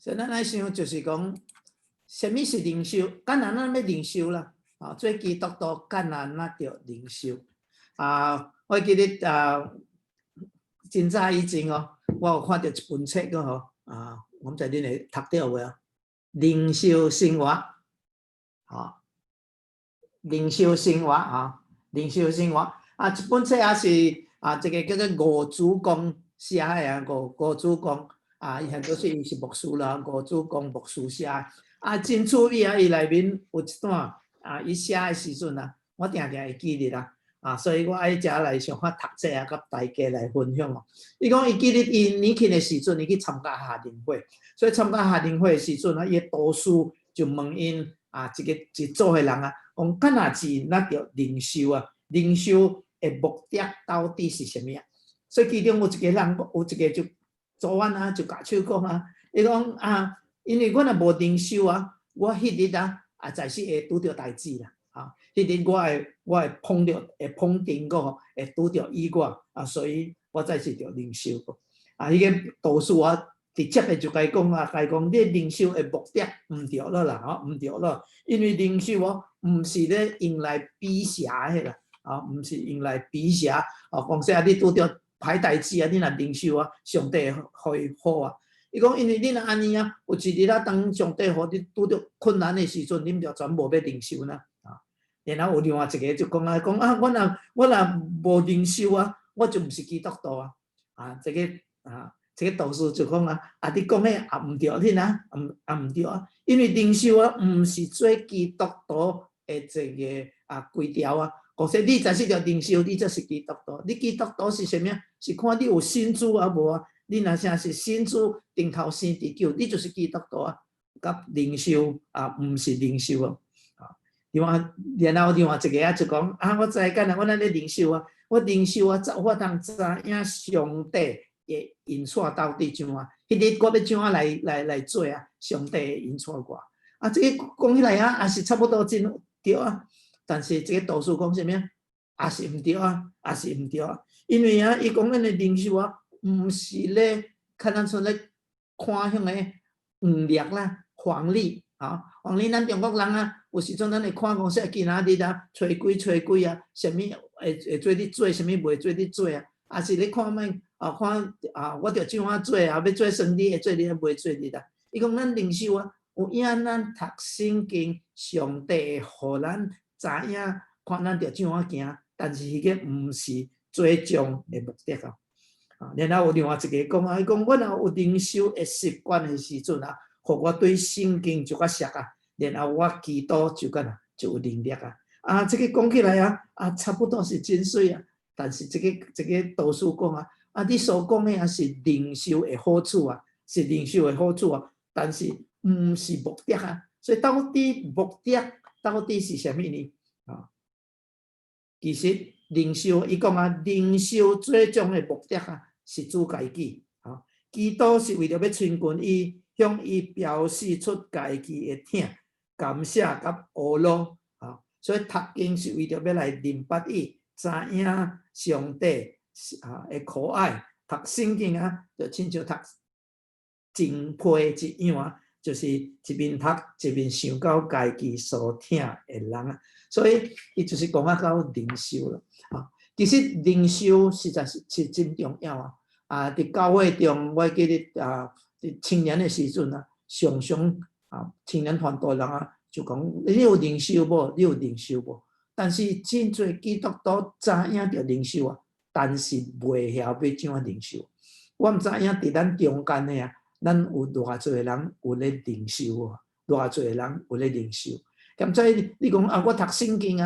所以咱来想就是讲，什么是灵修？干咱要灵修啦，做基督徒干咱着灵修。我记得真早以前我有看到一本册我唔知恁会读到未灵修生活，灵修生活灵修生活这本册也是这个叫做吴主公写的吴主公伊很多是伊是牧师啦，吴主公牧师写真趣味伊内面有一段伊写的时阵我定定会记得所以我爱遮来想法读册甲大家来分享伊讲伊记得伊年轻的时阵，伊去参加夏令会，所以参加夏令会的时阵伊的导师就问因一组的人讲干哪是咱着灵修灵修的目的到底是什么所以其中有一个人，有一个就做完就举手讲伊讲因为我若无灵修我迄日在是会拄着代志啦。迄日我会碰电过，会拄着意外所以我才是着灵修迄个导师直接的就甲伊讲，你灵修的目的唔对了啦，唔对了，因为灵修唔是咧用来比邪的啦，唔是用来比邪讲说你拄着歹代志你若灵修上帝会好伊讲因为你若安尼有一日当上帝互你拄着困难的时阵，你就全无要灵修呢。然后有另外一个就讲我若无灵修我就唔是基督徒这个导师就讲你讲的也唔对，你唔对因为灵修唔是做基督徒的这个规条讲说你才是着灵修，你才是基督徒。你基督徒是什么？是看你有信主无你若啥是信主顶头生地久，你就是基督徒甲灵修唔是灵修然后另外一个就讲我知干我咱咧灵修我灵修我通知影上帝的引带到底怎迄日我要怎来做上帝的引带我这个讲起来也是差不多真对但是这个导师讲什么也是唔对也是唔对因为伊讲咱的灵修唔是咧看咱像咧看向的黄历啦黄历黄历咱中国人有时阵咱会看讲说今仔日初几什么会做你做，什么袂做你做也是咧看卖看我着怎做要做生理会做你袂做你伊讲咱灵修有影咱读圣经，上帝互咱知影看咱着怎行，但是迄个毋是最终的目的然后有另外一个讲伊讲我若有灵修的习惯的时阵互我对圣经就较熟然后我祈祷就有能力这个讲起来差不多是真水但是这个导师讲你所讲的也是灵修的好处是灵修的好处但是毋是目的所以到底目的到底是什么呢其实灵修伊讲灵修最终的目的是主家己基督是为了要亲近伊，向伊表示出家己的疼、感谢甲懊恼所以读经是为了要来明白伊，知影上帝的可爱。读圣经就亲像读经批一样就是一面读一面想到家己所听的人所以伊就是讲到灵修了其实灵修实在是真重要伫教会中，我记得伫青年的时阵常常青年团队人就讲你有灵修无？你有灵修无？但是真侪基督徒知影着灵修但是袂晓要怎灵修。我毋知影伫咱中间的咱有偌侪人有咧灵修偌侪人有咧灵修。咁所以你讲我读圣经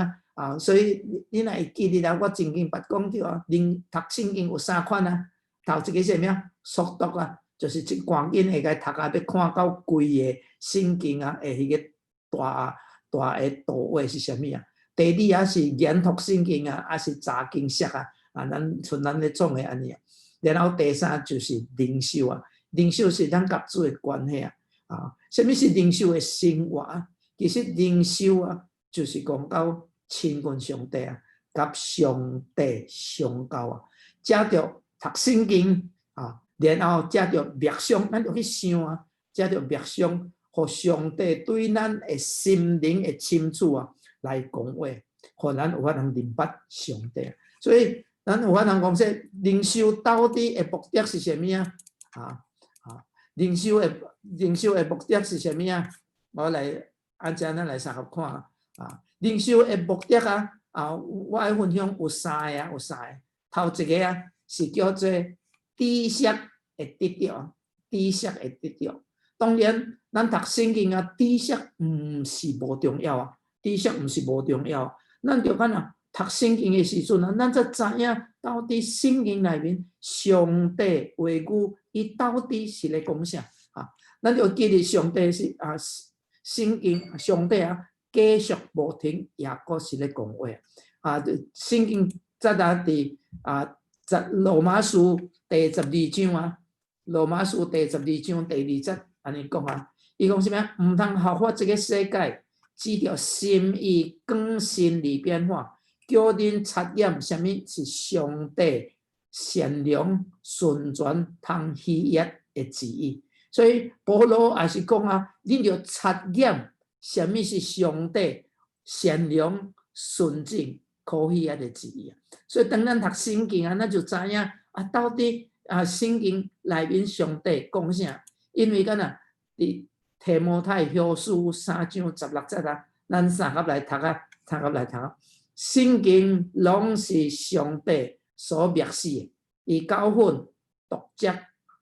所以你若会记得我曾经捌讲着读圣经有3款头一个是啥物速读就是一赶紧会甲读要看到规个圣经的迄个大的图画是啥物第二是研读圣经是查经释咱像咱咧创的安尼然后第三就是灵修灵修是咱甲主的关系什么是灵修的生活其实灵修就是讲到亲近上帝甲上帝相交接着读圣经然后接着默想咱就去想才着默想，互上帝对咱的心灵的深处啊来讲话，互咱有法通明白上帝。所以咱有法通讲说，灵修到底的目的是什么啊？灵修的目的是什么啊？我来按照咱来三合看啊。灵修的目的我爱分享有三个。头一个是叫做知识的得着，当然，咱读圣经知识唔是无重要咱就讲读圣经的时阵咱才知影到底圣经内面上帝话语，伊到底是咧讲啥咱就记得上帝是圣经上帝继续无停，也阁是咧讲话圣经则伫罗马书第12章罗马书第12章第2节安尼讲伊讲什么？唔通效法这个世界，只着心意更新而变化，叫恁察验什么是上帝善良、顺全、通喜悦的旨意。所以保罗也是讲恁着察验什么是上帝善良、顺正、可喜悦的旨意。所以当咱读圣经咱就知影到底圣经内面上帝讲啥？因为敢伫提摩太后书3章16节咱三合来读圣经拢是上帝所默示的，伊教训、读者、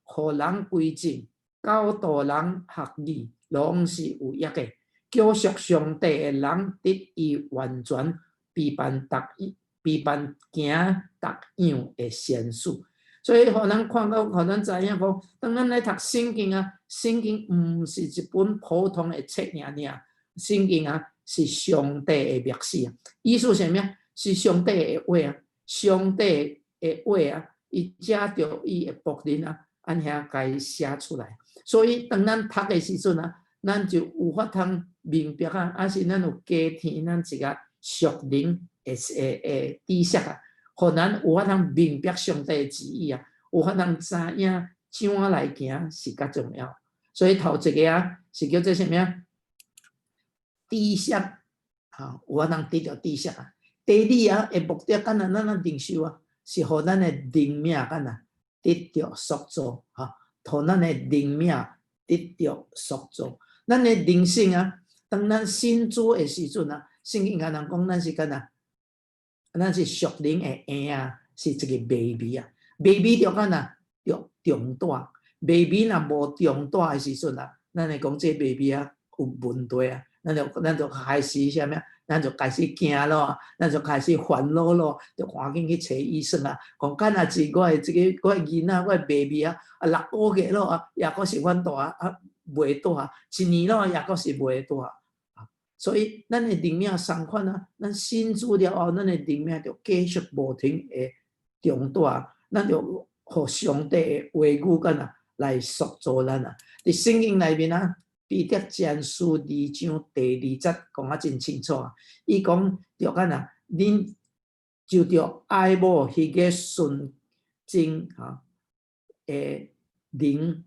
互人归正、教导人学义，拢是有益的，叫属上帝的人得以完全，备办行逐样的善事。所以，互咱看到，互咱知影讲，当咱来读圣经圣经唔是一本普通的册尔，圣经是上帝的默示意思是什么？是上帝的话上帝的话伊借着伊的仆人按遐甲写出来。所以，当咱读的时阵咱就有法通明白是咱有加添咱一个属灵的知识互咱有法通明白上帝的旨意有法通知影怎样来行是较重要。所以头一个是叫做什么？知识有法通得到知识第二的目的咱灵修是互咱的灵命得到塑造互咱的灵命得到塑造。咱的灵性当咱信主的时阵圣经人讲咱是属灵的婴是一个 baby baby 着着长大 baby 若无长大的时阵咱会讲这 baby 有问题咱就开始啥物咱就开始惊咯，咱就开始烦恼咯，就赶紧去找医生讲干是我的我的囡仔，我的 baby 6个月咯也阁是阮大袂大，1年咯也阁是袂大所以咱的灵命相款咱信主了后，咱的灵命就继续无停的长大，咱就互上帝的话语来塑造咱伫圣经内面彼得前书2章第2节讲真清楚伊讲着恁就着爱慕迄个纯正的灵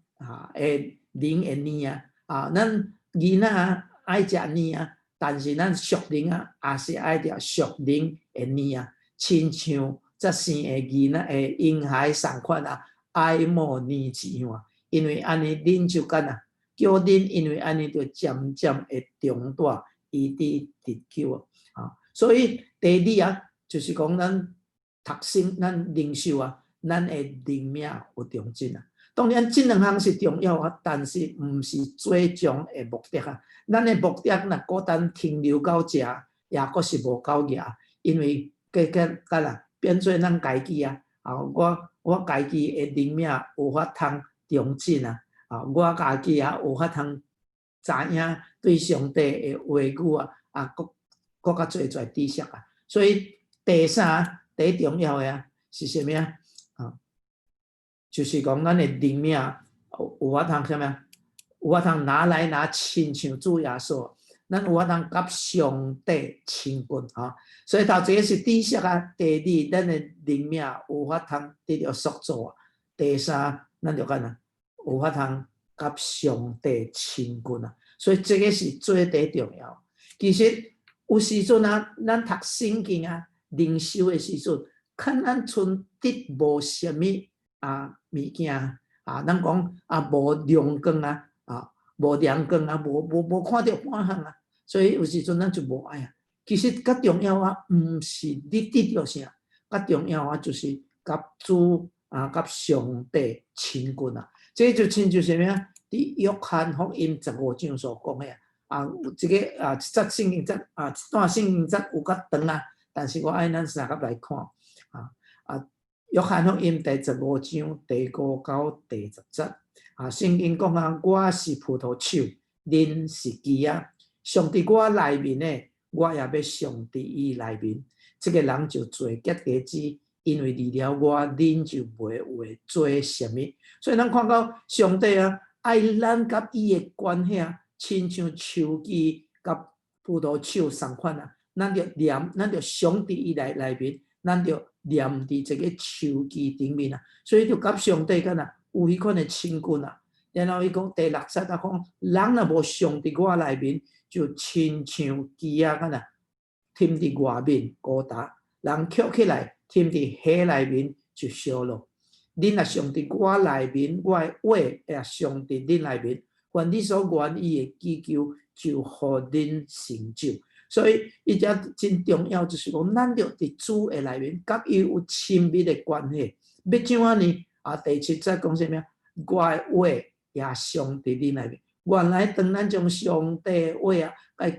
灵的面咱囡仔爱食面但是咱属灵也是爱着属灵的面亲像这生的囡仔的婴孩同款爱慕面子因为安尼恁就叫恁因为安尼就渐渐会长大，以致得救所以第二就是讲咱读圣咱灵修咱的灵命有重进当然这两项是重要但是唔是最终的目的咱的目的若孤单停留到这也阁是无够额因为变做咱家己我家己的灵命有法通重进我家己有法通知影对上帝的话语更较侪知识所以第三第重要的是什么就是讲咱的灵命有法通什么有法通拿来亲像主耶稣咱有法通甲上帝亲近所以头一个是知识第二咱的灵命有法通得到塑造第三咱就有法通甲上帝亲近啊，所以这个是最第重要。其实有时阵啊，咱读圣经啊、灵修的时阵，看咱剩得无什么物件啊，咱讲无亮光无亮光无看到半项啊，所以有时阵咱就无爱啊。其实较重要啊，毋是你得到啥，较重要啊，就是甲主甲上帝亲近啊。这就亲像什么啊？伫约翰福音15章所讲的有一个一节圣经节一段圣经节有较长啊，但是我爱咱三个来看约翰福音第15章第5到第10节圣经讲我是葡萄树，恁是枝啊，上伫我内面的，我也要上伫伊内面。这个人就做结果子，因为离了我，恁就袂会做什么。所以咱看到上帝爱咱甲伊的关系亲像树枝甲葡萄树同款咱就上伫伊内面，咱就念伫这个树枝顶面所以就甲上帝敢有迄款的亲近然后伊讲第6节讲，人若无上伫我内面，就亲像枝敢添伫外面孤单，人捡起来添伫火内面就烧了。恁若上伫我内面，我的话也上伫恁内面，凡你所愿意的祈求，就互恁成就。所以伊只真重要，就是讲咱着伫主的内面，甲伊有亲密的关系。要怎样呢？第7节讲什么？我的话也上伫恁内面。原来当咱将上帝的话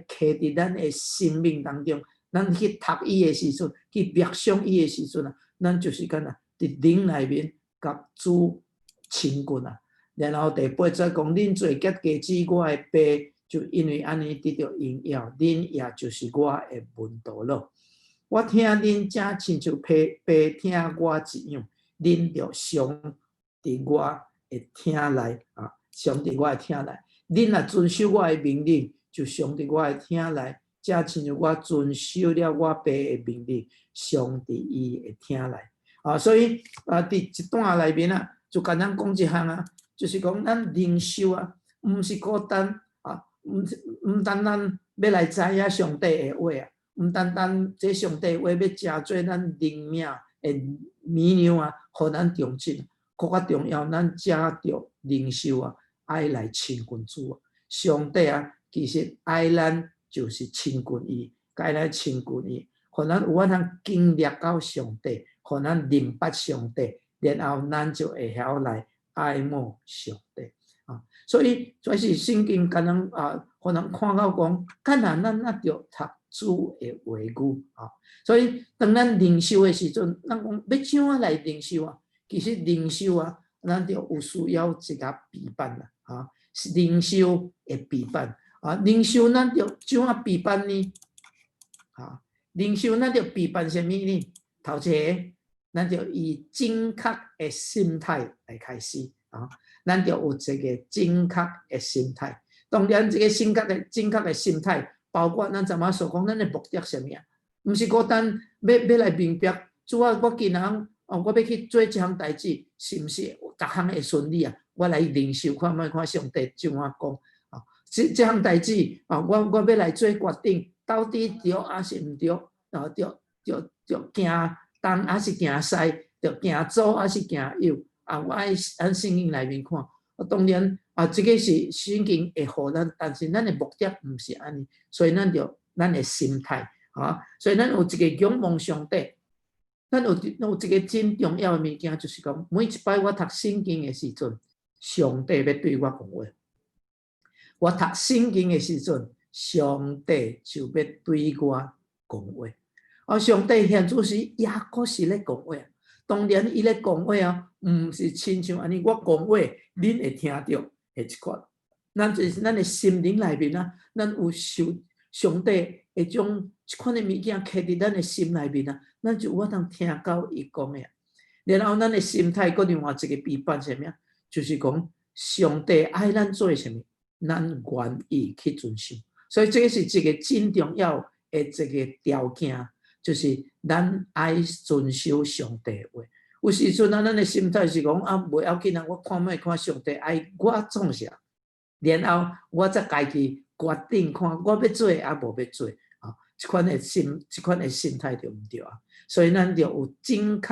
刻伫咱的生命当中，咱去读伊的时阵，去默想伊的时阵咱就是敢伫灵内面甲主亲近然后第8节讲，恁做结果子，我的爸就因为安尼得到荣耀，恁也就是我的门徒了。我听恁正亲像爸听我一样，恁就上伫我的听内上伫我的听内。恁若遵守我的命令，就上伫我的听内，正亲像我遵守了我爸的命令，上伫伊的听内。所以伫一段内面就简单讲一项就是讲咱灵修毋是孤单毋单单要来知影上帝的话毋单单这上帝的话要成做咱灵命的绵羊互咱重进，更较重要，咱食着灵修爱来亲近主上帝其实爱咱就是亲近伊，该来亲近伊，互咱有法通经历到上帝，互咱明白上帝，然后咱就会晓来爱慕上帝所以这是圣经甲咱互咱看到讲，敢若咱着读主的话语所以当咱灵修的时阵，咱讲要怎样来灵修其实灵修咱着有需要一个陪伴灵修的陪伴灵修咱着怎样陪伴呢灵修咱着陪伴什么呢？头一个，咱着以正确的心态来开始咱就有一个正确的心态。当然，这个正确的心态，包括咱昨晚所讲，咱的目的是什么不是孤单要来明白，主我今人我要去做这项代志，是不是各项会顺利我来领受看上帝怎样讲这项代志我要来做决定，到底对还是唔对就行东还是行西，就行左还是行右。我爱按圣经内面看当然这个是圣经会互咱，但是咱的目的不是安尼，所以咱的心态所以咱有一个仰望上帝，咱有一个真重要的物件，就是讲每一摆我读圣经的时阵，上帝要对我讲话；我读圣经的时阵，上帝就要对我讲话上帝现主是也阁是咧讲话当然伊咧讲话毋是亲像安尼，我讲话恁会听到迄一款。咱就是咱的心灵内面咱有受上帝会将即款的物件刻伫咱的心内面咱就有法通听到伊讲的然后咱的心态搁另外一个陪伴什么就是讲上帝爱咱做什么，咱愿意去遵守。所以这个是一个真重要的一个条件，就是咱爱遵守上帝的话。有时阵啊，咱的心态是讲啊，袂要紧啊，我看卖看上帝爱我创啥，然后我再家己决定看我要做啊，无要做啊，这款的心态就唔对啊。所以咱就有正确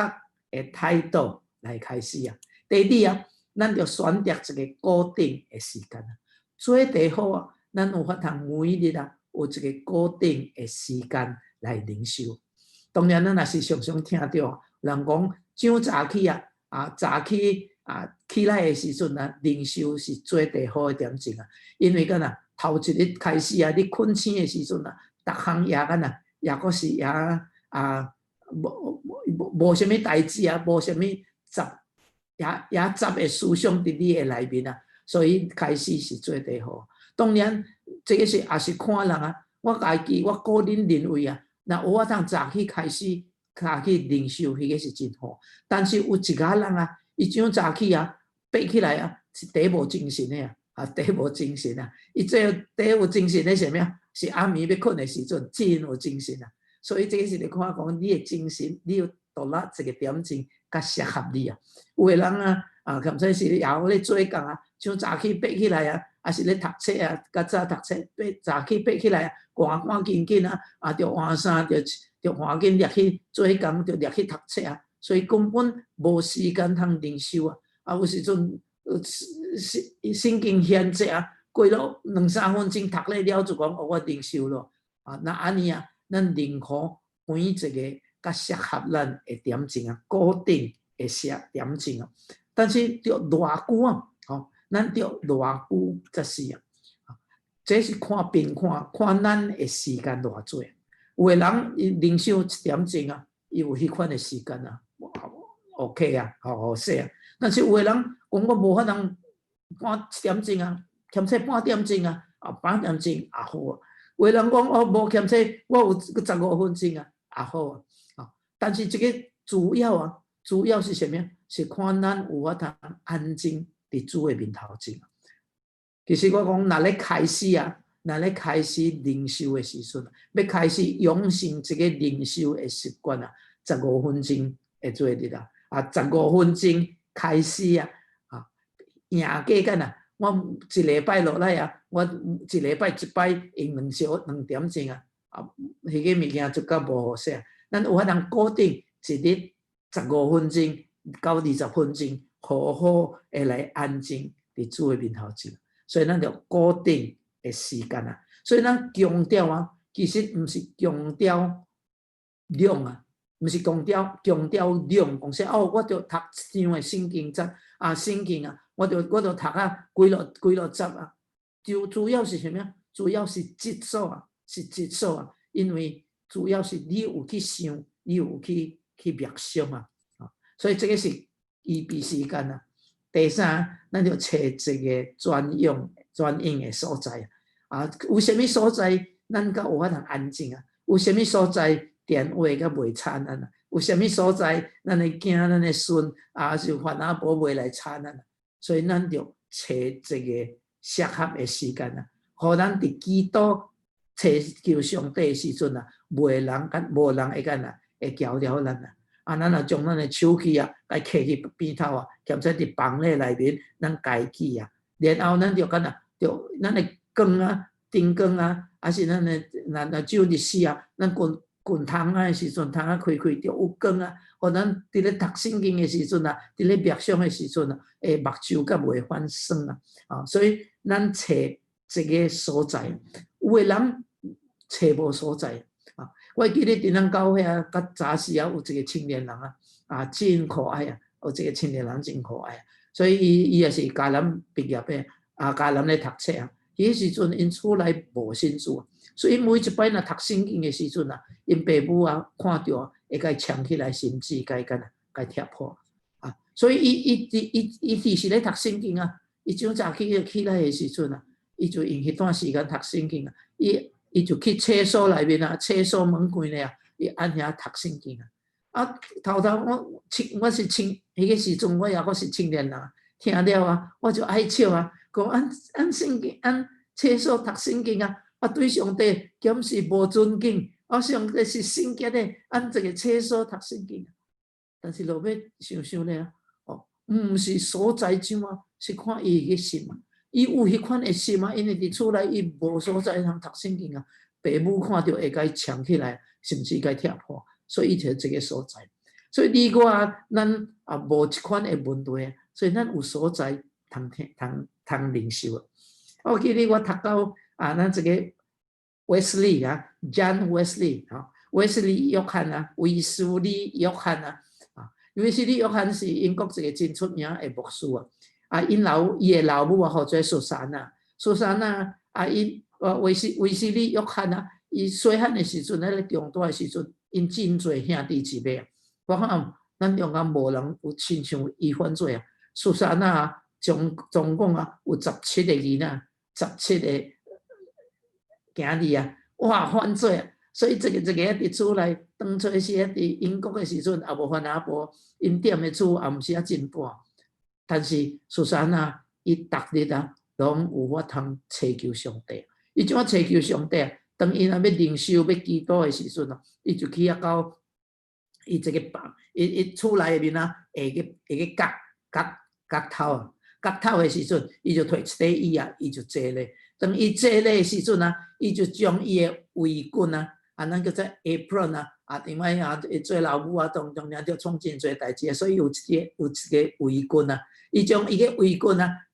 的态度来开始啊。第二啊，咱就选择一个固定的时间啊，做得好啊，咱有法通每日啊有一个固定的时间来灵修。当然，咱也是常常听到人讲，上早起早起起来的时阵啊，灵修是做得好的点钟啊。因为干呐，头一日开始啊，你困醒的时阵啊，逐项也干呐，也阁是也无什么代志啊，无什么杂的思想伫你的内面啊，所以开始是做得好。当然，这个是也是看人啊。我家己我个人认为啊，那有法通早起开始去灵修，迄个是真好。但是有一家人啊，伊种早起啊，爬起来啊，是第无精神的啊，第无精神啊。伊这第有精神的是啥物啊？是暗暝要困的时阵，真有精神啊。所以这个是你看讲，你的精神，你有独立一个点钟，较适合你啊。有的人啊，甚至是也有咧做工啊，像早起爬起来啊，还是咧读册啊，较早读册，早起爬起来啊，赶紧紧啊，着换衫，着赶紧掠去做工，着掠去读册啊，所以根本无时间通灵修啊。啊，有时阵神经限制啊，过了2-3分钟读了就讲哦，我灵修咯啊，那安尼啊，咱宁可换一个较适合咱的点钟啊，固定的点钟啊。但是着偌久啊？咱着偌久才是啊？这是看病看咱的时间偌济。有的人灵修1点钟啊，伊有迄款的时间啊 ，OK 啊，好势啊。但是有的人讲我无法通半1点钟啊，欠册半点钟啊，半点钟也好啊。有的人讲哦，无欠册，我有15分钟啊，也好啊。但是这个主要是什么？是看咱有法通安静伫主的面头前。其实我讲，若咧开始灵修的时阵，要开始养成一个灵修的习惯啊，15分钟会做得啦。15分钟开始啊，赢价干呐。我一礼拜落来啊，我一礼拜摆用2点钟啊，迄个物件就较无好势。咱有法通固定一日15分钟到20分钟，好好的来安静伫主的面头前。所以咱就固定的时间啊，所以咱强调啊，其实毋是强调量啊，毋是强调量，讲说哦，我着读一张的圣经圣经啊，我着读啊几落集啊，主要是什么？主要是质素啊，因为主要是你有去想，你有去默想啊，所以这个是预备时间啊。第三，咱就找一个专用的所在啊。有啥物所在，咱较有法通安静啊？有啥物所在，电话较袂吵咱啊？有啥物所在，咱的囝、咱的孙就烦恼无袂来吵咱啊？所以咱就找一个适合的时间啊，互咱伫基督求上帝的时阵啊，无人会干啊，会搅了咱啊。咱若将咱的手机啊，来摕去边头啊，兼且伫房内面，咱家己啊，然后咱就干呐，就咱的光啊、灯光啊，还是咱的若照日时啊，咱滚窗啊的时阵，窗啊开就有光啊，互咱伫咧读圣经的时阵啊，伫咧默想的时阵啊，目睭甲袂反酸啊。所以咱找一个所在，有的人找无所在。我记得伫咱教会啊，较早时啊，有一个青年人真可爱啊，有一个青年人真可爱啊，所以伊也是嘉南毕业的嘉南咧读册啊。迄时阵因厝内无信主，所以每一摆若读圣经的时阵啊，因爸母看到会甲伊抢起来，甚至甲伊贴破所以伊其实咧读圣经啊，伊种早起来的时阵啊，伊就用迄段时间读圣经啊，伊就去厕所内面啊，厕所门关咧伊按遐读圣经头我是迄个时阵我也阁是青年人，听了我就爱笑讲按圣经按厕所读圣经对上帝检是无尊敬，上帝是圣洁的，按这个厕所读圣经但是落要想想咧，哦，毋是所在怎啊，是看伊个心啊。伊有迄款的心啊，因为伫厝内伊无所在通读圣经啊，爸母看到会甲伊抢起来，甚至甲伊踢破，所以伊就这个所在。所以你我咱也无即款的问题啊，所以咱有所在通领受啊。我记得我读到咱这个 Wesley 啊 ，John Wesley 啊。威斯利约翰啊，威斯利约翰啊，威斯利约翰是英国一个真出名的牧师啊，伊的老母啊，叫做苏珊娜，苏珊娜啊，威斯利约翰啊，伊细汉的时阵，迄个中大的时阵，因真侪兄弟姊妹啊，我看咱中间无人有亲像伊犯罪啊，苏珊娜啊，总共啊有17个囡仔，17个囝儿啊，哇，犯罪啊！所以这个伫厝内当初时伫英国的时阵也无翻阿婆，因踮的厝也毋是啊真半，但是苏珊娜伊逐日啊，拢有法通祈求上帝。伊怎啊祈求上帝啊？当伊若要灵修要祈祷的时阵哦，伊就去到伊这个房，伊厝内面啊，下个角头啊，角头的时阵，伊就摕一块椅啊，伊就坐咧。当伊坐咧的时阵啊，伊就将伊的围裙啊。咱叫做 apron 另外做老母当中就创真侪代志所以有一个围裙伊将伊个围裙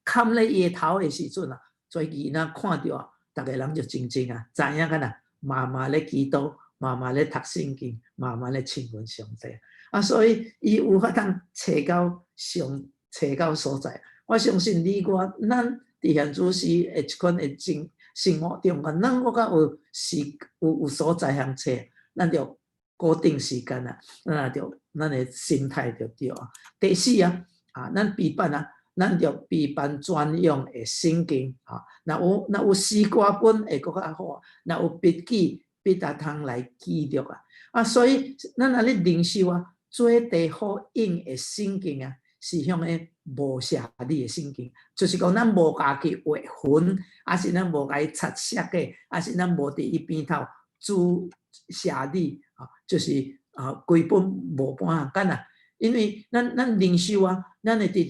冚咧伊头的时阵所以囡仔看到大家人就真知影敢若妈妈咧祈祷，妈妈咧读圣经，妈妈咧亲近上帝所以伊有法通找到所在。我相信你我咱伫现主时的一款的生活中咱我较有所在通找，咱就固定时间咱的心态就对第四咱备办咱就备办专用的圣经若有诗歌本会更较好，若有笔记通来记录所以咱若咧灵修做地好用的圣经是向的无写字的圣经，就是讲咱无家己画痕，还是咱无甲伊擦色的，还是咱无伫伊边头注写字就是规本无半项干因为咱灵修咱会直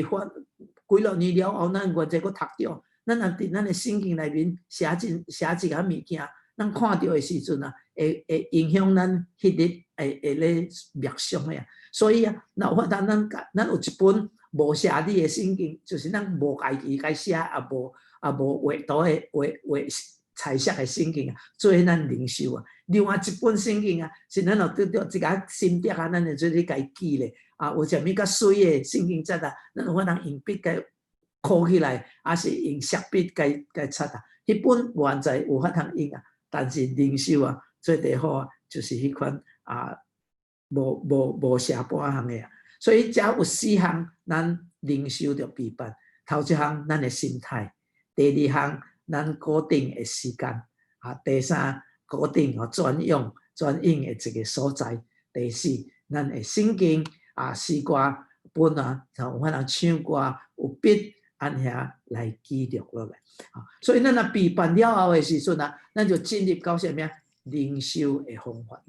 发几落年了后，咱原则佫读着，咱若伫咱的圣经内面写一个物件，咱看到的时阵会影响咱迄日会咧默想的所以若有法通咱有一本无写字的圣经，就是咱无家己该写无画图的画彩色的圣经做咱灵修另外一本圣经是咱若得到一个心得咱会做咧家记咧有啥物较水的圣经册咱有法通用笔甲箍起来，还是用色笔甲擦迄本原在有法通用但是灵修做得好就是迄款无写半项的所以只有4项咱灵修着备办。头一项咱的心态，第二项咱固定的时间第三固定专用的一个所在，第四咱的圣经诗歌本有法通唱歌有笔按遐来记录落来所以咱备办了后的时阵咱就进入到什么灵修的方法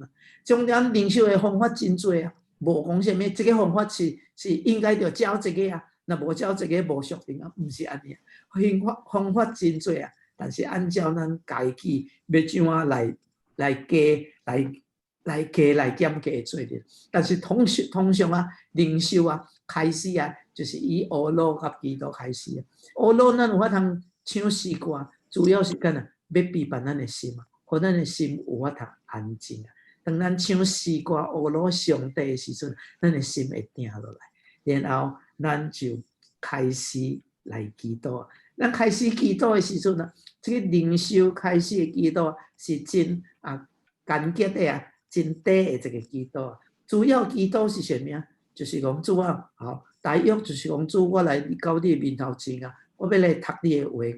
将咱灵修的方法真多无讲什么这个方法是应该着照这个若无照这个无属灵毋是安尼方法真多但是按照咱家己要怎样来减价做的，但是通常灵修开始就是以学路甲基督开始学路咱有法通唱诗歌，主要是要备办咱的心互咱的心有法通安静当咱唱诗歌学路上帝的时阵，咱的心会定落来，然后咱就开始来祈祷咱开始祈祷的时阵这个灵修开始的祈祷是真简洁的真短的一个祈祷主要祈祷是什么就是讲主大约就是讲主我来到你面头前我要来读你的话语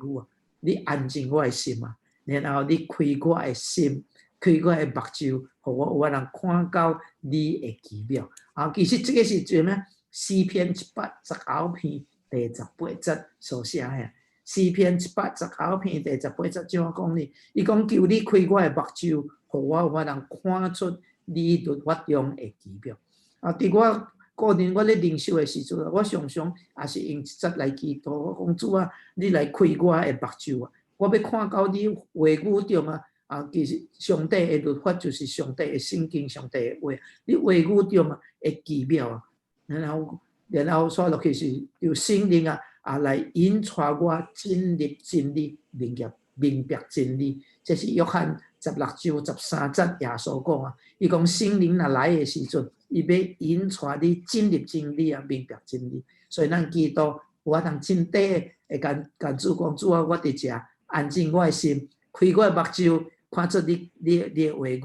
你安静我的心然后你开我的心开我的目睭互我有法通看到你的奇妙其实这个是什么诗篇119篇第18节所写的诗篇119篇第18节怎样讲呢伊讲求你开我的目睭互我有法通看出你律法中的奇妙伫我个人我咧灵修的时阵，我常常也是用一节来祈祷。我讲主啊，你来开我的目睭啊！我要看到你话语中啊，其实上帝的律法就是上帝的圣经，上帝的话。你话语中啊的奇妙啊，然后刷落去是由圣灵来引带我进入真理，明白真理。这是约翰16章13节耶稣讲啊，伊讲圣灵若来的时阵，伊要引带你进入真理啊，明白真理。所以咱祈祷，有法通真底会跟主讲，主啊，我伫遮安静我的心，开我的目睭，看出你的话语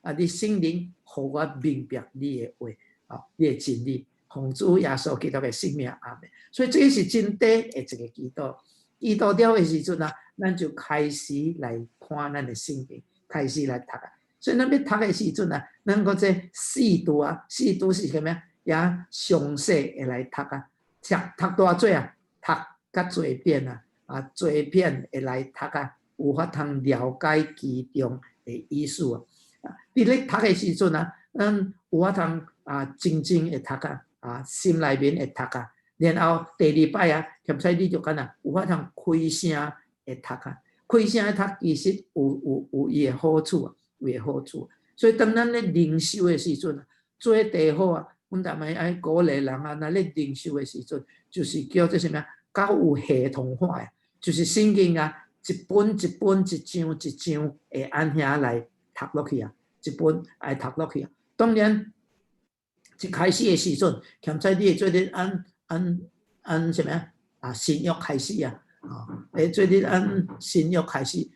啊，你圣灵，互我明白你的话啊，你的真理。奉主耶稣基督的性命，阿们。所以这是真底的一个祈祷。祈祷了的时阵啊，咱就开始来看咱的圣经，开始来读啊。所以咱要读的时阵啊，咱个这四读啊，四读是什么呀？也详细的来读啊，读多少啊？读较侪遍啊，侪遍的来读啊，有法通了解其中的意思啊。伫咧读的时阵啊，咱有法通真正会读啊，心内面会读啊。然后第二摆啊，兼且你就敢有法通开声会读啊，开声读其实有伊的好处啊，有伊的好处。所以当咱咧灵修的时阵啊，做第好啊，阮逐摆爱鼓励人啊，那咧灵修的时阵，就是叫做什么？较有系统化的，就是圣经啊，一本一本、一章一章会按遐来读落去啊，一本爱读落去啊。当然，一开始的时阵，兼且你会做咧按什么新约开始啊，会做咧按新约开始，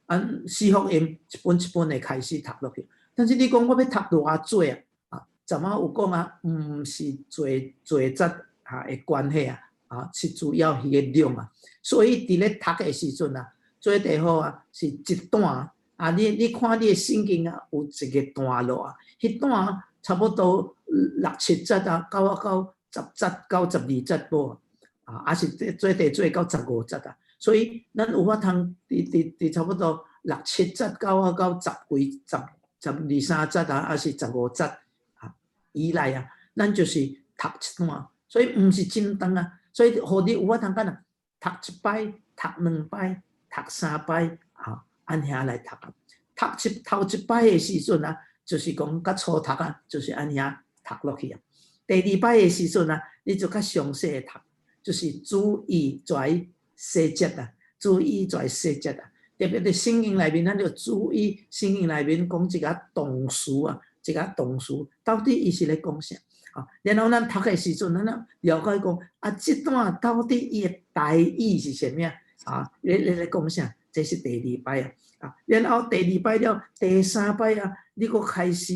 按四福音一本一本的开始读落去。但是你讲我要读偌济啊？怎么有讲啊？毋是侪节的关系啊，是主要迄个量啊。所以伫咧读的时阵啊，做第好啊，是一段啊。你看你的圣经啊，有一个段落啊，迄段差不多6、7节啊，到10节到12节无啊，是做到15节啊。所以咱有法通伫差不多6、7节到12、13节啊，还是15节啊以内啊，咱就是读一段，所以毋是真长啊。所以互你有法通干读一摆、读2摆、读3摆按遐来读啊。头一摆的时阵啊，就是讲较初读啊，就是按遐读落去啊。第二摆的时阵啊，你就较详细的读，就是注意在细节啊，注意在细节啊。特别伫圣经内面，咱就注意圣经内面讲一个动词啊，一个动词到底伊是咧讲啥啊？然后咱读的时阵，咱了解讲这段到底伊的大意是啥物啊？咧讲啥？这是第二摆啊。然后第二摆了，第三摆啊，你搁开始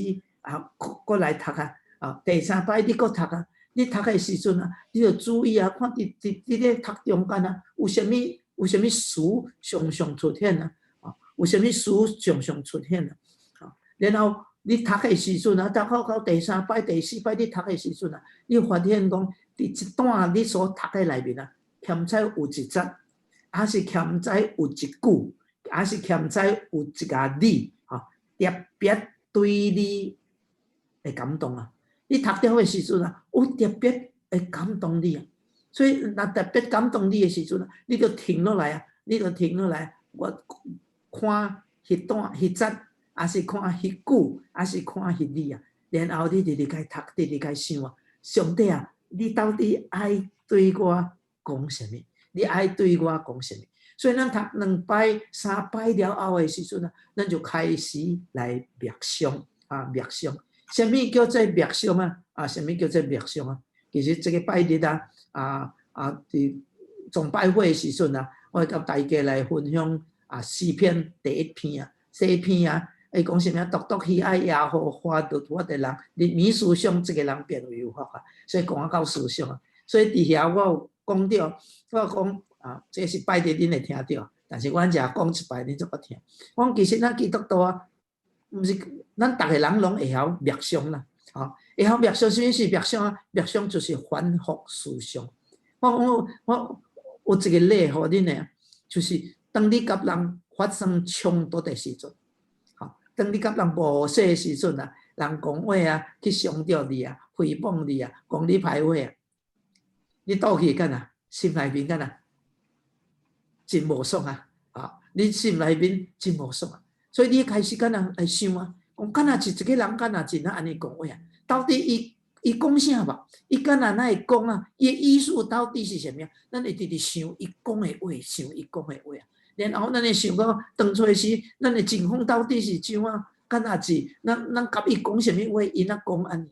搁来读啊。第三摆你搁读啊。你读的时阵啊，你要注意啊，看伫咧读中间啊，有啥物词常常出现啊？有啥物词常常出现啊？然后你读的时阵啊，到第三摆、第四摆你读的时阵啊，你发现讲伫一段你所读的内面啊，欠在有一节，还是欠在有一句，还是欠在有一个字特别对你的感动啊。你读了的时阵啊，有特别会感动你啊。所以若特别感动你的时阵啊，你就停落来啊，我看迄段迄节，还是看迄句，还是看迄字啊。然后你直直该读，直直该想啊，上帝啊，你到底爱对我讲什么？你爱对我讲什么？所以咱读2摆、3摆了后的时阵啊，咱就开始来默想啊，默想。什么叫做默想啊？什么叫做默想啊？其实这个拜日伫总拜会的时阵啊，我甲大家来分享诗篇第1篇啊，这篇啊，讲什么？独喜爱耶和华律法的人，你迷思想这个人变为有福啊。所以讲到思想啊，所以伫遐我有讲到，我讲这是拜日恁会听到，但是阮只讲一摆，恁就捌听。我讲其实咱基督徒啊，毋是咱逐个人拢会晓默想啦，会晓默想。什么是默想啊？默想就是反复思想。我有一个例互恁诶，就是当你甲人发生冲突的时阵，当你甲人无说的时阵啊，人讲话啊，去伤着你啊，诽谤你啊，讲你歹话啊，你倒去干啊？心内面干啊？真无爽啊！你心内面真无爽啊！所以你开始干啊来想啊，讲干啊是一个人干啊真啊安尼讲话啊？到底伊讲啥吧？伊干啊哪会讲啊？伊意思到底是啥物啊？咱会直直想伊讲的话，想伊讲的话啊。然后咱会想到当初时，咱的情况到底是怎啊？干啊是？咱甲伊讲啥物话？伊哪讲安尼？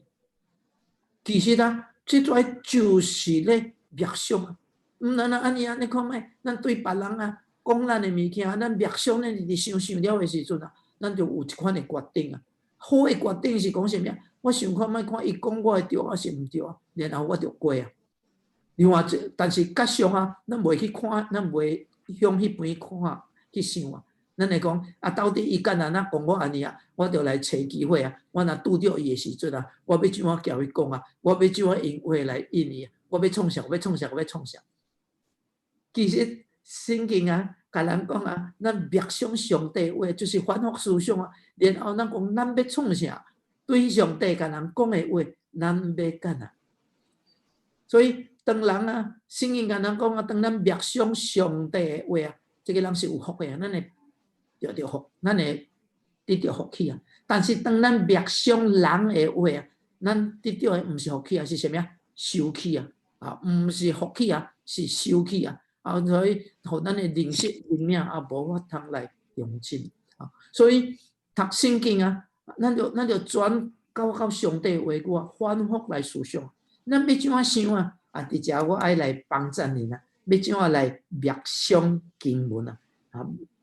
其实啊，这跩就是咧默想啊。咱安尼看卖，咱对别人啊讲咱的物件，咱默想咧直想了的时阵啊，咱就有一款的决定啊。好的决定是讲啥物啊？我想看卖看伊讲我会对还是毋对啊，然后我就过啊。另外，但是假想啊，咱袂去看，咱袂向迄边看去想啊。咱会讲啊，到底伊干哪讲我安尼啊？我就来找机会啊！我若拄着伊的时阵啊，我要怎啊交伊讲啊？我要怎啊用话来应伊？我要创啥？我要创啥？我要创啥？其实圣经啊，甲咱讲啊，咱默想上帝话，就是反复思想啊。然后咱讲，咱要创啥？对上帝甲人讲的话，咱要干啊？所以，当人啊，圣经甲咱讲啊，当咱默想上帝的话啊，这个人是有福的啊，咱会得到福，咱会得到福气啊。但是当咱默想人的话啊，咱得到的毋是福气啊，是啥物啊？受气啊！毋是福气啊，是受气啊！所以，互咱的灵性灵命也无法通来用尽啊。所以读圣经啊，咱就转到上帝话语啊，反复来思想。咱要怎啊想啊？伫遮我爱来帮助你啊！要怎啊来默想经文啊？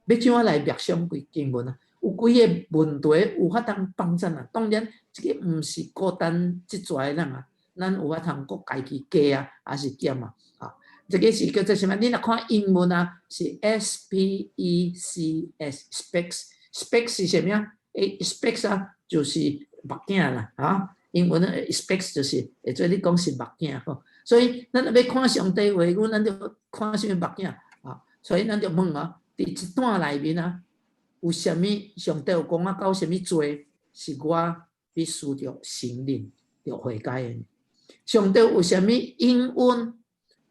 要怎啊来默想经文啊？有几个问题有法通帮助啊？当然，这个毋是孤单即跩人啊，咱有法通各家己加啊，还是减啊？这个是叫做什么？你若看英文啊，是 specs，specs 是什么啊？specs 啊，就是目镜啦，英文的 specs 就是会做你讲是目镜吼。所以咱要看上帝话语，咱就看什么目镜所以咱就问啊，伫一段内面啊，有啥物上帝有讲啊？到啥物做是我必须着承认着悔改的？上帝有啥物应允？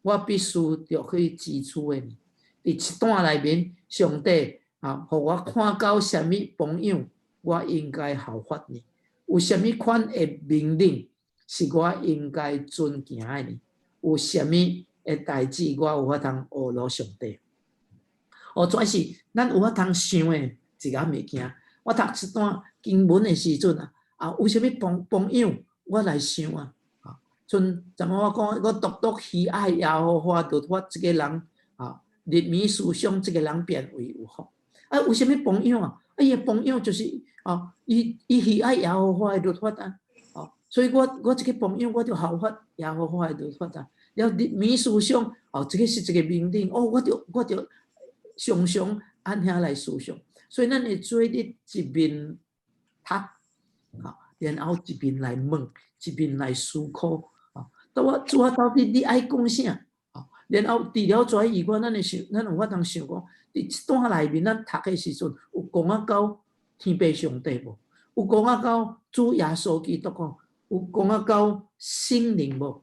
我必须着去支出的。伫一段内面，上帝互我看到啥物榜样，我应该效法呢？有啥物款的命令是我应该遵行的呢？有啥物的代志我有法通学罗上帝？主是咱有法通想的一个物件。我读一段经文的时阵有啥物榜样我来想啊？像怎么我讲，我独喜爱耶和华律法，这个人日暝思想，这个人变为有福。有啥物榜样啊？伊的榜样就是伊喜爱耶和华的律法所以我这个榜样，我就效法耶和华的律法了日暝思想这个是一个命令我就常常按遐来思想。所以咱会做你一面读然后一面来问，一面来思考。主啊，到底你爱讲啥？然后除了跩以外，咱有法通想讲，伫一段内面，咱读的时阵有讲到天父上帝无？有讲到主耶稣基督有讲到圣灵无？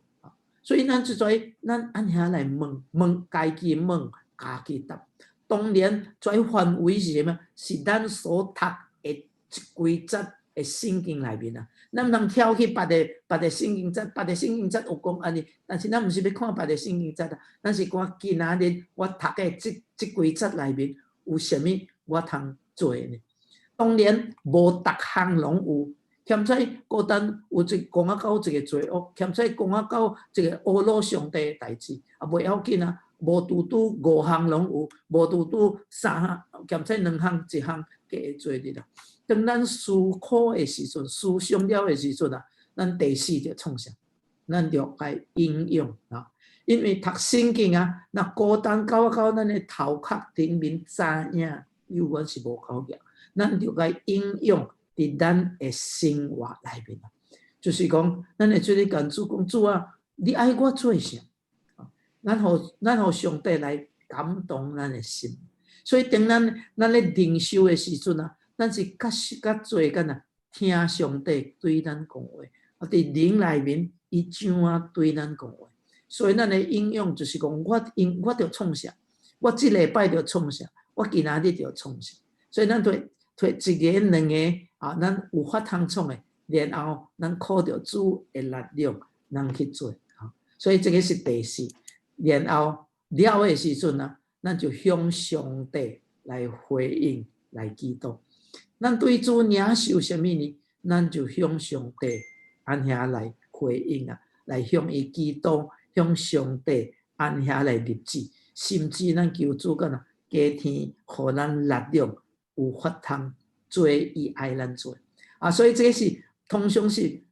所以咱咱按遐来问家己问，家己答。当然，跩范围是什么？是咱所读的规则的圣经内面咱毋通跳去别的圣经节，别的圣经节有讲安尼，但是咱毋是要看别的圣经节咱是看今仔日我读的这规则内面有啥物我通做呢？当然无逐项拢有，欠在孤单有讲到一个罪恶，欠在讲到一个侮辱上帝的代志袂要紧无拄5项拢有，无拄3项，欠在2项1项加会做哩啦。当咱思考的时阵，思想了的时阵咱第4就创啥？咱就该应用因为读圣经若孤单到咱的头壳顶面知影，永远是无够强。咱就该应用伫咱的生活内面就是讲，咱会做咧跟主讲，主你爱我做啥？咱互上帝来感动咱的心。所以当咱咧灵修的时阵咱是较做干听上帝对咱讲话，啊，伫灵内面，伊怎啊对咱讲话。所以咱的应用就是讲，我着创啥，我即礼拜着创啥，我今仔日着创啥。所以咱推一个两个啊，咱有法通创的，然后咱靠着主的力量，咱去做。所以这个是第四。然后了的时阵啊，咱就向上帝来回应，来祈祷。咱对主领受什么呢？咱就向上帝按遐来回应啊，来向伊祈祷，向上帝按遐来立志，甚至咱求主干啊，加添互咱力量，有法通做伊爱咱做啊。所以这个是通常是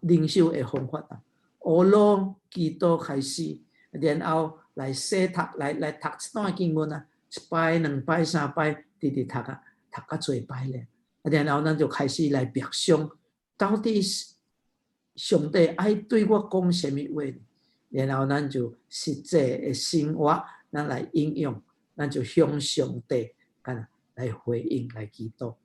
灵修的方法啊。学咯，祈祷开始，然后来洗读，来读一段经文啊，一摆、两摆、三摆，直直读啊，读到最摆咧。然后咱就开始来默想，到底上帝爱对我讲什么话？然后咱就实际的生活，咱来应用，咱就向上帝来回应，来祈祷。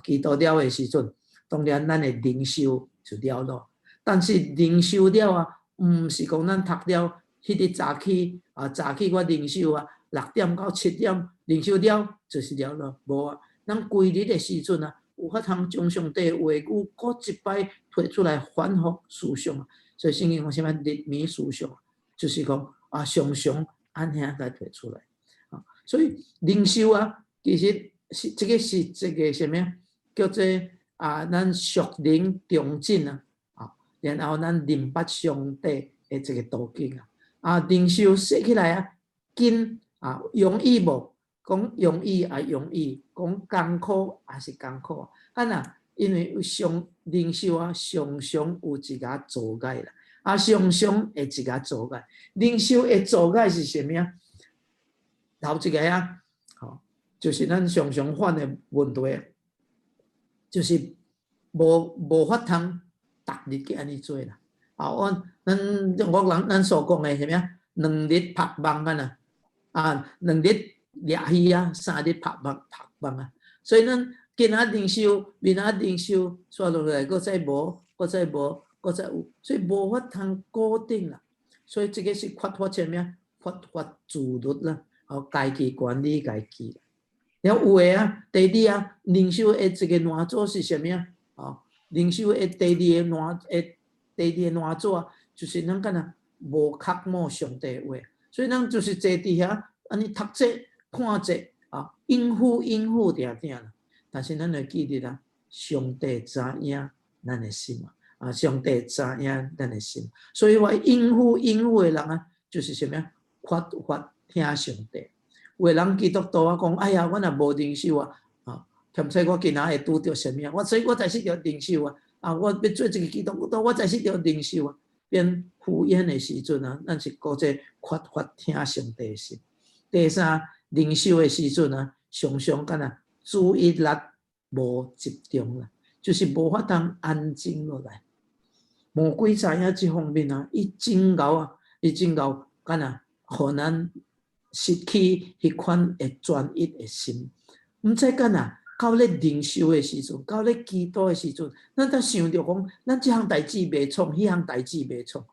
祈祷了的时阵，当然咱的灵修就了咯。但是灵修了啊，唔是讲咱读了迄日早起我灵修6点到7点灵修了就是了咯，无啊。咱规日的时阵啊，有法通将上帝话语搁一摆推出来反复思想。所以圣经讲什么日暝思想，就是讲常常按遐来推出来。所以灵修其实是这个什么叫做咱属灵中进然后咱明白上帝的这个途径灵修说起来紧容易无？讲容易容易，讲艰苦也是艰苦因为灵修常常有一个阻碍啦，常常会一个阻碍。灵修的阻碍是什么头一个就是咱常常犯的问题，就是无法通逐日去安尼做啦。咱所讲的什么2日拍梦2日掠鱼3日拍梦所以咱今仔灵修，明仔灵修，刷落来，搁再无，再有，所以无法通固定啦。所以这个是缺乏什么？缺乏自律啦，家己管理家己。然后有的第二灵修的这个难处是什么灵修的第二个难处就是咱敢若无刻摸上帝的话，所以咱就是坐伫遐安尼读册看册应付定啦。但是咱要记得上帝知影咱的心上帝知影咱的心，所以我应付的人就是什么缺乏听上帝。有的人基督徒讲，哎呀，我若无灵修兼且我今仔会拄着什么所以我才是着灵修我要做一个基督徒，我才是着灵修变敷衍的时阵咱是搁这缺乏听上帝的心。第三，灵修的时阵常常敢若注意力无集中啦，就是无法通安静落来。魔鬼知影这方面伊真牛敢若互咱失去迄款的专一的心。毋知敢若到咧灵修的时阵，到咧祈祷的时阵，咱才想着讲，咱这项代志袂创，迄项代志袂创。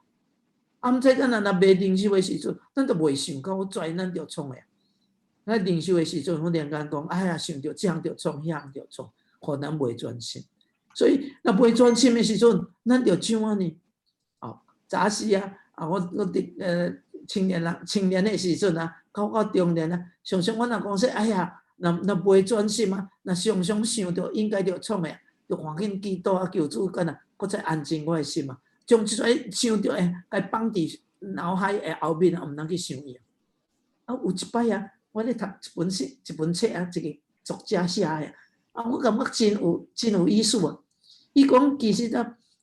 毋知敢若袂灵修的时阵，咱就袂想到我跩咱着创的。咱灵修的时阵，忽然间讲，哎呀，想着这项着创，迄项着创，互咱袂专心。所以，若袂专心的时阵，咱着怎啊呢？早时我青年的时阵到中年常常我若讲说，哎呀，若袂专心若常常想着应该着创的，着赶紧祈祷求主干搁再安静我的心将即个想着该放伫脑海的后面毋通去想伊有一摆我咧读一本册一个作家写的我感觉真有意思伊讲其实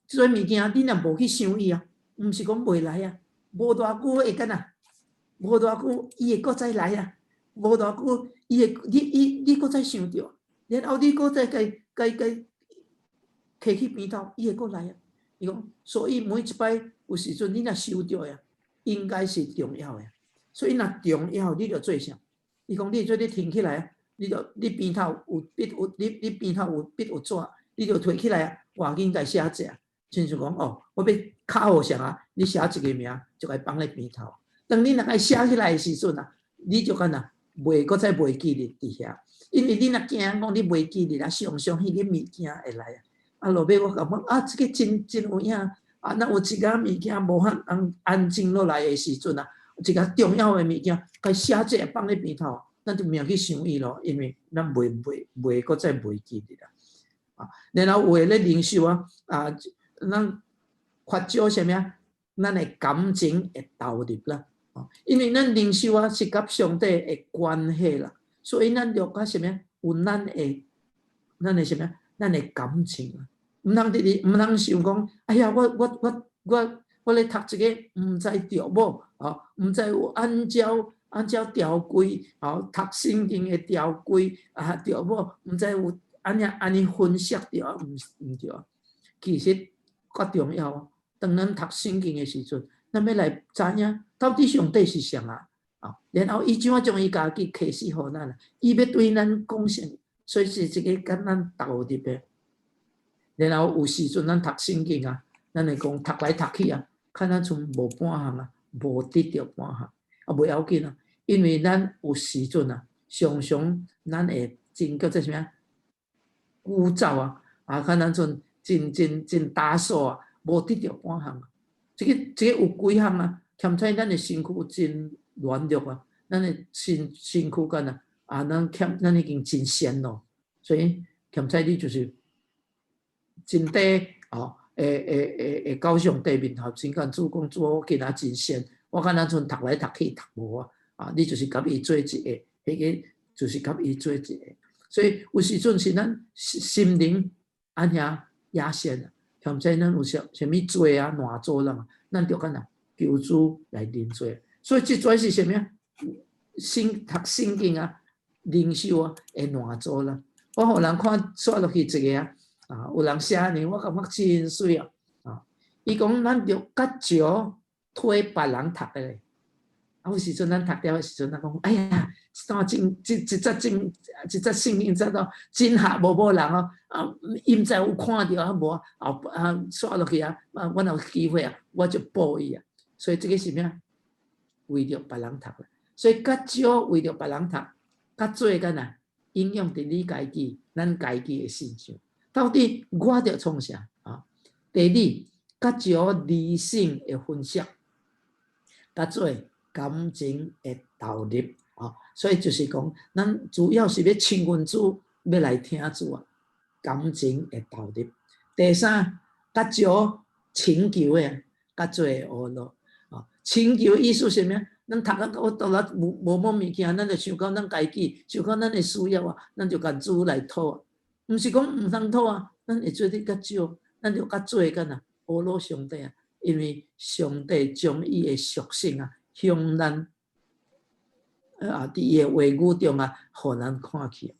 即个物件你若无去想伊毋是讲袂来无偌久会干无偌久伊会搁再来无偌久伊会你搁再想着，然后你搁再该摕去边头，伊会搁来伊讲，所以每一摆有时阵你若收着应该是重要的，所以若重要你着做啥？伊讲你做你停起来你边头有笔你边头有笔有纸，你就摕起来啊，赶紧甲写一下，亲像讲哦，我要考学啥啊，你写一个名，就该放在边头。当你若爱写起来的时阵啊，你就敢若袂搁再袂记哩伫遐，因为你若惊讲你袂记哩啦，常常迄个物件会来啊。啊，落尾我感觉啊，这个真有影啊，那有一个物件无法安静落来的时阵啊，一个重要的物件，该写一下放在边头，咱就免去想伊咯，因为咱袂搁再袂记哩啦。啊，然后为了灵修啊，咱发少什么啊？咱的感情会投入啦。因为咱灵修啊是甲上帝的关系啦，所以咱就甲什么有咱的什么咱的感情啊，唔通想讲，哎呀，我咧读这个唔知对无啊，唔知有按照条规啊，读圣经的条规啊对无，唔知有安尼分析对啊，唔对啊。其实较重要啊，当咱读圣经的时阵，咱要来知影到底上帝是啥啊，然后伊怎啊将伊家己启示予咱啊，伊要对咱讲啥，所以是一个甲咱投入的。然后有时阵咱读圣经啊，咱会讲读来读去啊，看咱剩无半项啊，无得着半项啊，袂要紧啊，因为咱有时阵啊，常常咱会真叫做啥物枯燥啊，看咱阵真打扫啊，无得着半项啊。这个有几项啊？欠在咱的身躯真软弱啊，咱的身躯干啊，咱已经真善咯，所以欠在你就是真地哦，会到上帝面头，真干主讲主，我今仔真善，我看咱阵读来读去读无啊，你就是甲伊做一个，迄个就是甲伊做一个，所以有时阵是咱心灵安遐野线啊。欠在咱有啥物罪啊、难做人啊，咱就敢若求主来认罪。所以这主要是啥物啊？读圣经啊、灵修啊，会难做啦。我互人看刷落去一个啊，有人写呢，我感觉真水啊！伊讲咱着较少推别人读的咧。啊，有时阵咱读了的时阵，咱讲，哎呀，一则圣经真到真下无人哦，啊，伊毋知有看到啊无啊，刷落去啊，我有机会啊，我就报伊啊。所以这个是咩？为着别人读的，所以较少为着别人读，较做干呐应用伫你家己咱家己的身上。到底我着创啥啊？第二，较少理性的分析，较做感情的投入啊，所以就是讲，咱主要是要亲近主，要来听主啊，感情的投入。第三，较少请求的，较做学咯啊。请求意思是咩？咱读啊，我读了无物件，咱就想到咱家己，想到咱的需要啊，咱就甲主来讨啊。毋是讲毋通讨啊，咱会做得较少，咱就较做干呐，学咯上帝啊，因为上帝将伊的属性啊。向咱伫伊诶话语中啊，互咱看去，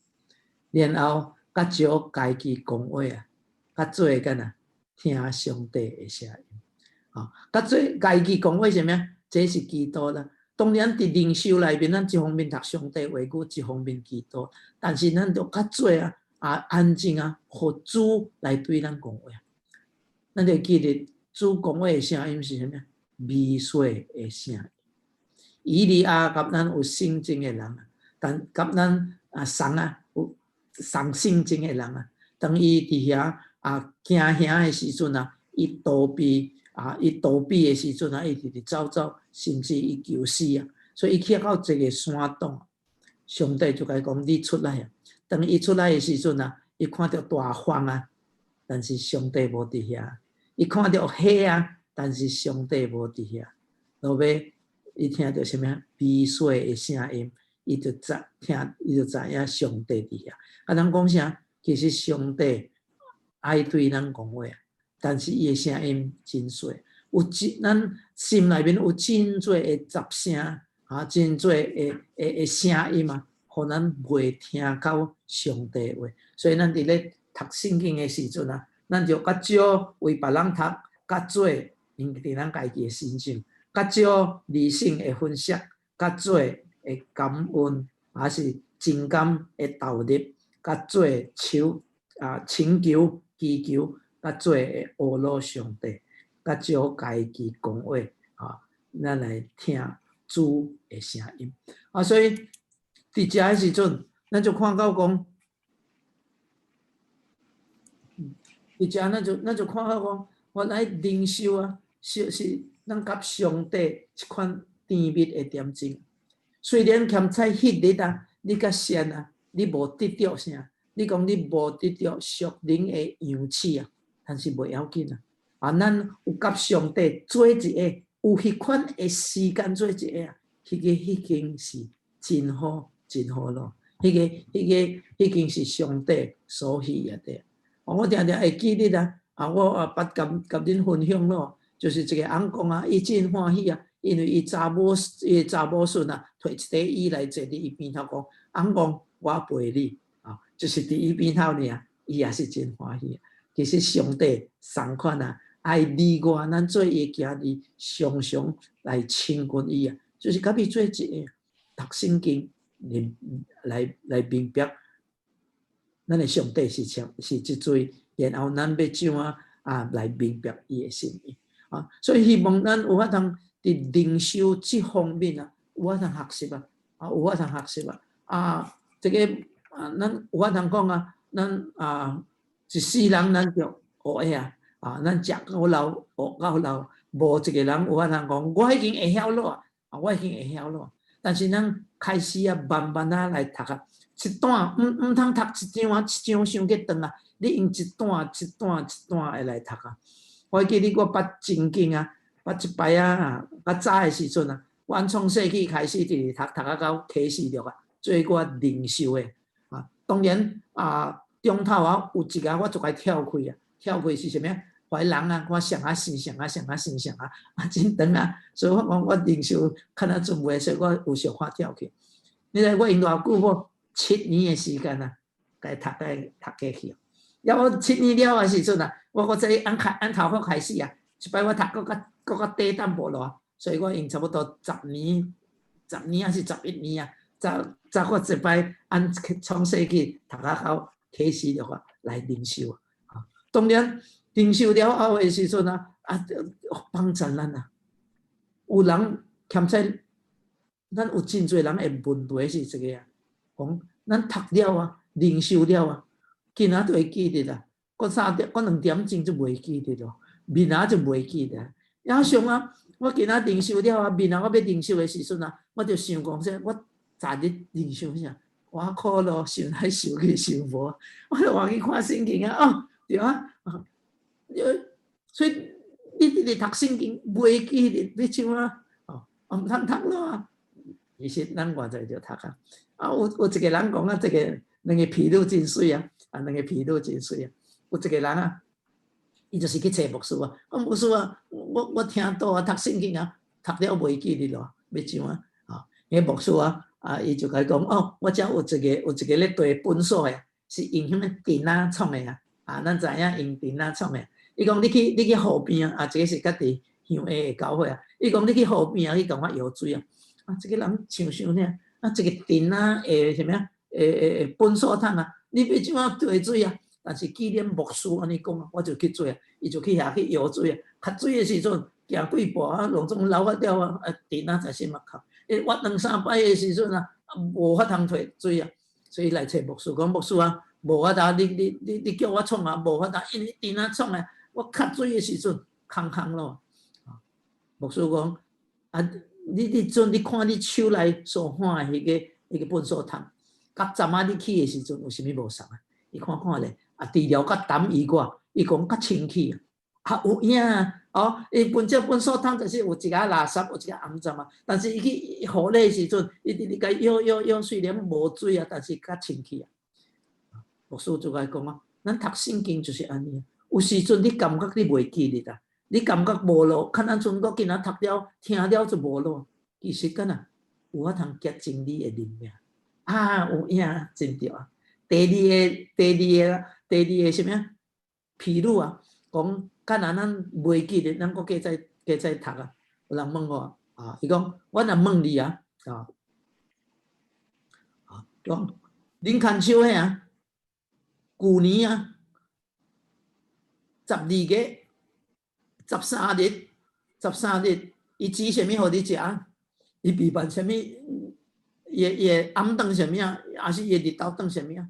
然后较少家己讲话啊，较做干呐听上帝诶声音啊，较做家己讲话什么？这是基督啦。当然伫灵修内面，咱一方面读上帝话语，一方面基督，但是咱着较做安静啊，互主来对咱讲话。咱着记得主讲话诶声音是啥物？美水诶声音。以利亚甲咱有圣经的人，但甲咱送有送圣经的人啊，当伊伫遐惊吓的时阵啊，伊逃避的时阵啊，伊直走，甚至伊求死啊。所以伊去到一个山洞，上帝就甲伊讲：你出来啊！当伊出来的时阵啊，伊看到大风啊，但是上帝无伫遐；伊看到火啊，但是上帝无伫遐。落尾。伊听到什么悲水的声音，伊就知影上帝伫遐。人讲啥？其实上帝爱对咱讲话，但是伊的声音真细，咱心内面有真多的杂声真多的声音啊，互咱袂听到上帝话。所以咱伫咧读圣经的时阵啊，咱就较少为别人读，较多用伫咱家己的身上。较少理性的分析，较做的感恩，还是情感的投入，较做请求祈求甲做会侮辱上帝，甲少家己讲话啊，咱来听主的声音啊，所以伫遮的时阵，咱就看到讲，伫遮咱就看到讲，原来灵修啊，是咱甲上帝一款甜蜜的点睛。虽然欠菜迄日啊，你甲神啊，你无得到啥，你讲你无得到属灵的氧气啊，但是袂要紧啊。啊，咱有甲上帝做一个，有迄款的时间做一个啊，迄经是真好真好咯。迄经是上帝所喜悦的。我常常会记得啊，我捌甲恁分享咯，就是一个翁讲啊，伊真欢喜啊。因为伊查某孙啊，摕一块椅来坐伫伊边头讲，翁讲我陪你啊，就是伫伊边头尔，伊也是真欢喜。其实上帝同款啊，爱你我，咱做伊行伫常常来亲近伊啊，就是甲伊做一个读圣经来明白，咱的上帝是即罪，然后咱要怎来明白伊的心意啊，所以希望咱有法通。伫灵修这方面啊，有法通学习啊，有法通学习啊，这个咱有法通讲啊，咱一世人咱就学的咱食到老学到老，无一个人有法通讲，我已经会晓了我已经会晓了。但是咱开始慢慢来读一段，唔通读一章伤过长你用一段的来读我记得我捌真经我一摆较早的时阵阮从细起开始直读到启示录做我灵修的当然中头有一个我就该跳开是啥物怀人我上神真长所以我讲我灵修看到准备，所以我有小可跳去。你知我用偌久无7年的时间该读过去。了我7年了的时阵我再按头壳开始一摆我读搁较短淡薄咯，所以我用差不多10年还是11年才我一摆按从细起读到启示录来灵修当然灵修了后的时阵帮助咱有人欠在，咱有真侪人会问题是这个讲咱读了灵修了今仔就会记得啦，搁2点钟就袂记得咯，明仔就袂记得。然后上我今仔灵修了明仔我要灵修的时阵我就想讲说，我昨日灵修啥，我苦咯，想来想去想无，我就忘记看圣经对所以你直直读圣经袂记得，你像唔通读咯其实咱外在就读有一个人讲这个两个皮肉真水两个皮肉真水有一个人伊就是去找牧师牧师我听到读圣经读了袂记得咯，要怎迄牧师伊就甲伊讲我遮有一个咧对本所的，是用迄个电创的咱知影用电创的。伊讲你去河边这个是家己乡下的教会伊讲你去河边去甲我摇水这个人想想呢这个电什么本所桶你要怎兑水但是既然牧师安尼讲我就去做伊就去遐去摇水吸水的时阵行几步拢总流发掉电在心目口挖2、3摆的时阵无法通退水所以来找牧师讲牧师无法度你叫我创无法度因为电创我吸水的时阵空咯牧师讲你看你手内所看的迄个粪扫桶甲昨仔你去的时阵有啥物无同伊看咧除了甲淡以外伊讲较清气有影伊本这粪扫桶就是有一个垃圾有一个肮脏但是伊去雨咧的时阵你甲摇虽然无水但是较清气牧师就甲讲咱读圣经就是安尼有时阵你感觉你袂记得你感觉无咯，看咱阵我今仔读了听了就无咯。其实敢有法通结真理的灵命有影真对第二个什么譬如讲敢若咱袂记得，咱搁加再读有人问我伊讲我若问你讲林坎秋迄旧年12月、13日、13日，伊煮什么互你食？伊备办什么？伊暗顿什么啊？还是伊日头顿什么啊？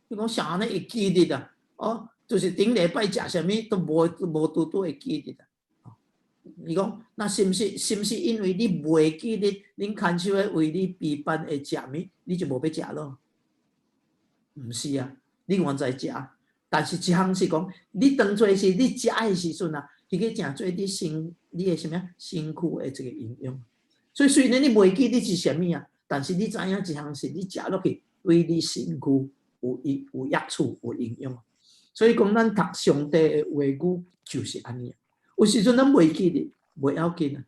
伊讲啥呢？会记得啊？哦，就是顶礼拜食什么都无拄会记得啊。伊讲那是不是因为你袂记得恁牵手的为你备办会食物，你就无要食咯？毋是啊，你原在食，但是一项是讲，你当做是你食的时阵啊，伊个诚做你的什么身躯的这个营养。所以虽然你袂记你是什么啊，但是你知影一项是你食落去对你身躯有益处、有营养。所以讲，咱读上帝的话语就是安尼。有时阵咱袂记哩，袂要紧啊，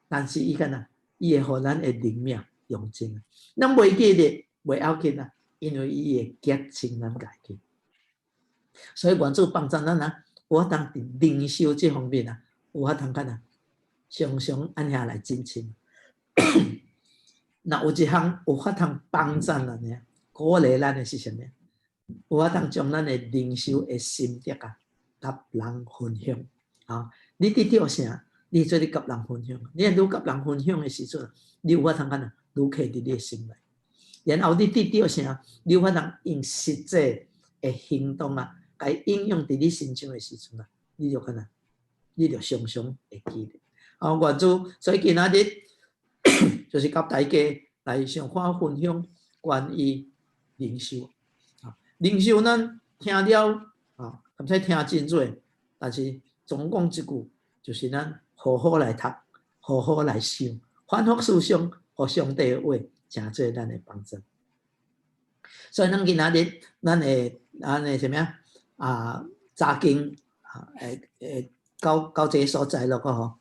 但是伊干呐，伊会互咱的灵命用尽啊。咱袂记哩，袂要紧啊。因为伊会结清咱家己，所以原主帮助咱啊，有法当伫灵修这方面啊，有法通干啊，常按下来进行。那有一项有法通帮助咱呢，鼓励咱的是什么？有法通将咱的灵修的心得啊，甲人分享啊。你得到啥？你做你甲人分享，你愈甲人分享的时阵，你有法通干啊，愈刻伫你的心内。然后你得到啥？你有法通用实际的行动啊，来应用伫你身上的时阵啊，你就可能，你就常常会记得。啊，原主，所以今仔日就是甲大家来上看分享关于灵修啊。灵修咱听了啊，毋使听真多，但是总讲一句，就是咱好好来读，好好来想，反复思想，互上帝的话。诚侪咱的帮助，所以咱今仔日咱的什么啊？早经啊，到这个所在了个吼，